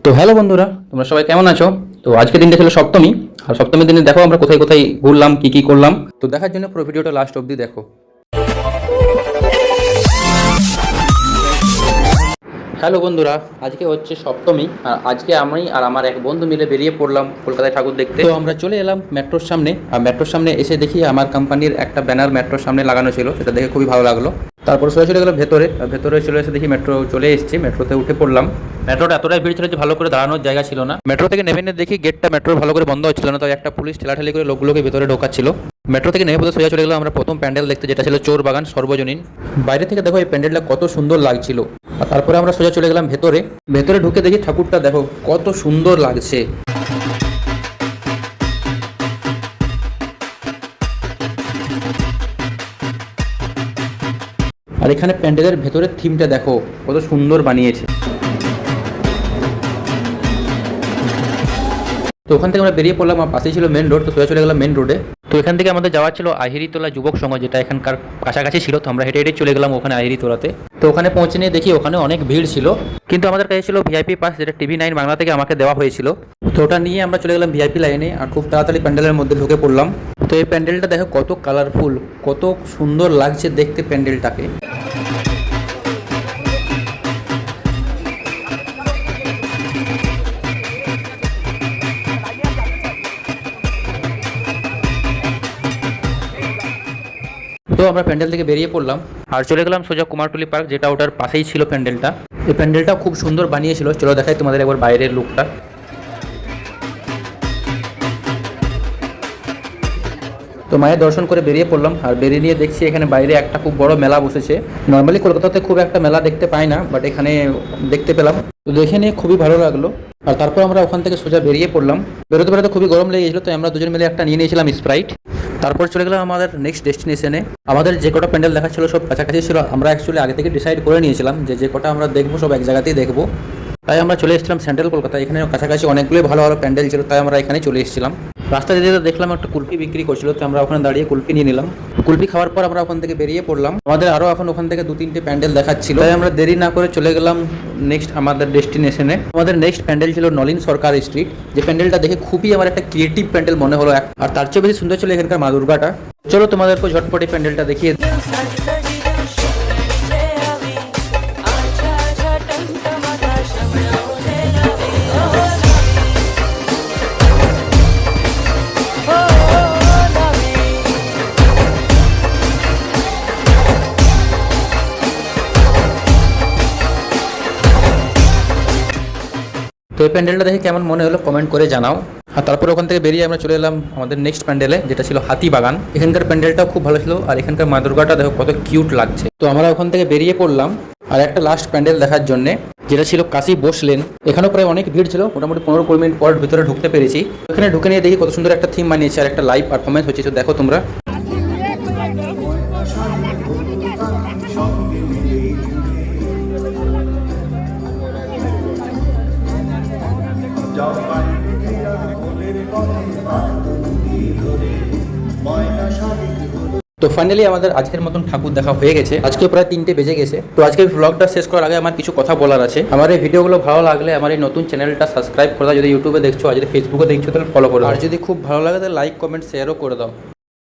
তো হ্যালো বন্ধুরা, তোমরা সবাই কেমন আছো? তো আজকের দিনটা ছিল সপ্তমী। আর সপ্তমীর দিনে দেখো আমরা কোথায় কোথায় ঘুরলাম, কি কি করলাম। তো দেখার জন্য পুরো ভিডিওটা লাস্ট অবধি দেখো। হ্যালো বন্ধুরা, আজকে হচ্ছে সপ্তমী। আর আজকে আমি আর আমার এক বন্ধু মিলে বেরিয়ে পড়লাম কলকাতায় ঠাকুর দেখতে। তো আমরা চলে এলাম মেট্রোর সামনে। আর মেট্রোর সামনে এসে দেখি আমার কোম্পানির একটা ব্যানার মেট্রোর সামনে লাগানো ছিল, সেটা দেখে খুবই ভালো লাগলো। তারপর সোজা চলে গেলাম ভেতরে। ভেতরে চলে এসে দেখি মেট্রো চলে এসেছি, মেট্রোতে উঠে পড়লাম। মেট্রোটা এতটাই ভিড় ছিল যে ভালো করে দাঁড়ানোর জায়গা ছিল না। মেট্রো থেকে নেমে দেখি গেটটা মেট্রোর ভালো করে বন্ধ হচ্ছিল না, তাই একটা পুলিশ ঠেলাঠেলি করে লোকগুলোকে ভেতরে ঢোকাচ্ছিল। মেট্রো থেকে নেমে পড়ে সোজা চলে গেলাম আমরা প্রথম প্যান্ডেল দেখতে, যেটা ছিল চোর বাগান সর্বজনীন। বাইরে থেকে দেখো এই প্যান্ডেলটা কত সুন্দর লাগছিল। আর তারপরে আমরা সোজা চলে গেলাম ভেতরে। ভেতরে ঢুকে দেখি ঠাকুরটা দেখো কত সুন্দর লাগছে। আর এখানে প্যান্ডেলের ভেতরের থিমটা দেখো কত সুন্দর বানিয়েছে। তো ওখান থেকে আমরা বেরিয়ে পড়লাম, আমার পাশেই ছিল মেন রোড। তো সোজা চলে গেলাম মেন রোডে। তো এখান থেকে আমাদের যাওয়া ছিল আহিরিতলা যুবক সংঘ, যেটা এখানকার কাছাকাছি ছিল। তো আমরা হেঁটে হেঁটে চলে গেলাম ওখানে আহিরিতলাতে। তো ওখানে পৌঁছে নিয়ে দেখি ওখানে অনেক ভিড় ছিল, কিন্তু আমাদের কাছে ছিল ভিআইপি পাস, যেটা TV9 বাংলা থেকে আমাকে দেওয়া হয়েছিল। তো ওটা নিয়ে আমরা চলে গেলাম ভিআইপি লাইনে। আর খুব তাড়াতাড়ি প্যান্ডেলের মধ্যে ঢুকে পড়লাম। তো এই প্যান্ডেলটা দেখো কত কালারফুল, কত সুন্দর লাগছে দেখতে প্যান্ডেলটাকে। তো আমরা প্যান্ডেল থেকে বেরিয়ে পড়লাম আর চলে গেলাম সোজা কুমারটুলি পার্ক, যেটা ওটার পাশেই ছিল প্যান্ডেলটা। এই প্যান্ডেলটা খুব সুন্দর বানিয়েছিল। চলো দেখাই তোমাদের একবার বাইরের লুকটা। তো মায়ের দর্শন করে বেরিয়ে পড়লাম। আর বেরিয়ে নিয়ে দেখছি এখানে বাইরে একটা খুব বড় মেলা বসেছে। নর্মালি কলকাতাতে খুব একটা মেলা দেখতে পাই না, বাট এখানে দেখতে পেলাম। তো দেখে নিয়ে খুবই ভালো লাগলো। আর তারপর আমরা ওখান থেকে সোজা বেরিয়ে পড়লাম। বেরোতে বেরোতে খুবই গরম লেগে গেছিলো, তাই আমরা দুজন মিলে একটা নিয়ে নিয়েছিলাম স্প্রাইট। তারপর চলে গেলাম আমাদের নেক্সট ডেস্টিনেশনে। আমাদের যে কটা প্যান্ডেল দেখা ছিল সব কাছাকাছি ছিল। আমরা অ্যাকচুয়ালি আগে থেকে ডিসাইড করে নিয়েছিলাম যে কটা আমরা দেখবো সব এক জায়গাতেই দেখবো। তাই আমরা চলে এসেছিলাম সেন্ট্রাল কলকাতা। এখানে কাছাকাছি অনেকগুলোই ভালো ভালো প্যান্ডেল ছিল, তাই আমরা এখানে চলে এসেছিলাম। রাস্তা যেতে যেতে দেখলাম একটা কুলফি বিক্রি করছিল, তো আমরা ওখানে দাঁড়িয়ে কুলফি নিয়ে নিলাম। কুলফি খাওয়ার পর আমরা ওখান থেকে বেরিয়ে পড়লাম। আমাদের আরও এখন ওখান থেকে 2-3টে প্যান্ডেল দেখাচ্ছিল, তাই আমরা দেরি না করে চলে গেলাম নেক্সট আমাদের ডেস্টিনেশনে। আমাদের নেক্সট প্যান্ডেল ছিল নলিন সরকার স্ট্রিট। যে প্যান্ডেলটা দেখে খুবই আমার একটা ক্রিয়েটিভ প্যান্ডেল মনে হলো, আর তার চেয়ে বেশি সুন্দর ছিল এখানকার মা দুর্গাটা। চলো তোমাদেরকে ঝটপটে প্যান্ডেলটা দেখিয়ে। তো এই প্যান্ডেলটা দেখে কেমন মনে হলো কমেন্ট করে জানাও। আর তারপর ওখান থেকে বেরিয়ে আমরা চলে এলাম আমাদের নেক্সট প্যান্ডেলে, যেটা ছিল হাতিবাগান। এখানকার প্যান্ডেলটাও খুব ভালো ছিল, আর এখানকার মা দুর্গাটা দেখো কত কিউট লাগছে। তো আমরা ওখান থেকে বেরিয়ে পড়লাম আর একটা লাস্ট প্যান্ডেল দেখার জন্য, যেটা ছিল কাশী বোস লেন। এখানেও প্রায় অনেক ভিড় ছিল, মোটামুটি 15-20 মিনিট পর ভিতরে ঢুকতে পেরেছি। এখানে ঢুকে নিয়ে দেখি কত সুন্দর একটা থিম বানিয়েছে আর একটা লাইভ পারফরমেন্স হচ্ছে। তো দেখো তোমরা। তো ফাইনালি আমাদের আজকের মতন ঠাকুর দেখা হয়ে গেছে। আজকে প্রায় 3টে বেজে গেছে। তো আজকে ব্লগটা শেষ করার আগে আমার কিছু কথা বলার আছে। আমার এই ভিডিওগুলো ভালো লাগলে আমার এই নতুন চ্যানেলটা সাবস্ক্রাইব করে দাও। যদি ইউটিউবে দেখছো আর যদি ফেসবুকে দেখছো তাহলে ফলো করে দাও। আর যদি খুব ভালো লাগে তাহলে লাইক কমেন্ট শেয়ারও করে দাও।